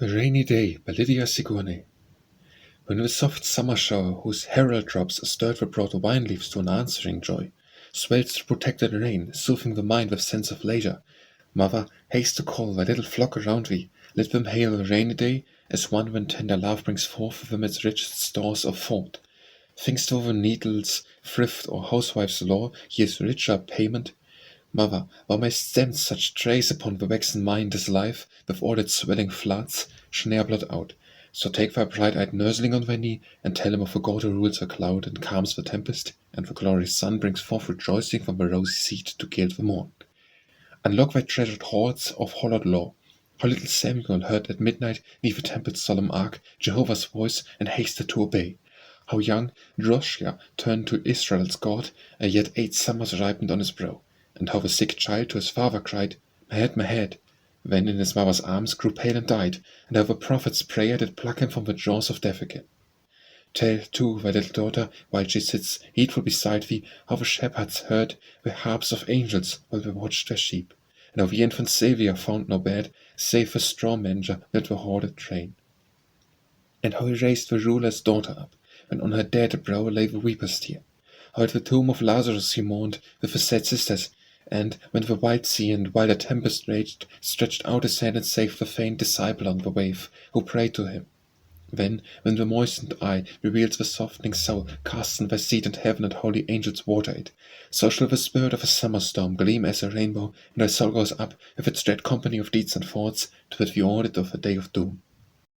A Rainy Day by Lydia Sigourney. When the soft summer shower, whose herald-drops stirred the broad wine leaves to an answering joy, swells the protected rain, soothing the mind with sense of leisure, mother, haste to call thy little flock around thee, let them hail the rainy day, as one when tender love brings forth with them its richest stores of thought. Think'st thou the needle's thrift or housewife's law yields richer payment? Mother, thou mayst stamp such trace upon the waxen mind as life, with all its swelling floods, shall ne'er blot out. So take thy bright-eyed nursling on thy knee, and tell him of a God who rules the cloud and calms the tempest, and the glorious sun brings forth rejoicing from the rosy seed to gild the morn. Unlock thy treasured hoards of hallow'd law. How little Samuel heard at midnight, neath the temple's solemn ark, Jehovah's voice, and hasted to obey. How young Joshua turned to Israel's God, and yet 8 summers ripened on his brow. And how the sick child to his father cried, my head, when in his mother's arms grew pale and died, and how the prophet's prayer did pluck him from the jaws of death again. Tell, too, thy little daughter, while she sits heedful beside thee, how the shepherds heard the harps of angels while they watched their sheep, and how the infant Saviour found no bed, save a straw manger with the hoarded train. And how he raised the ruler's daughter up, when on her dead brow lay the weeper's tear, how at the tomb of Lazarus he mourned with his sad sisters, and when the wild sea and while the tempest raged, stretched out his hand and saved the faint disciple on the wave, who prayed to him. Then, when the moistened eye reveals the softening soul cast in thy seat in heaven and holy angels water it, so shall the spirit of a summer storm gleam as a rainbow, and thy soul goes up with its dread company of deeds and thoughts toward the audit of the day of doom.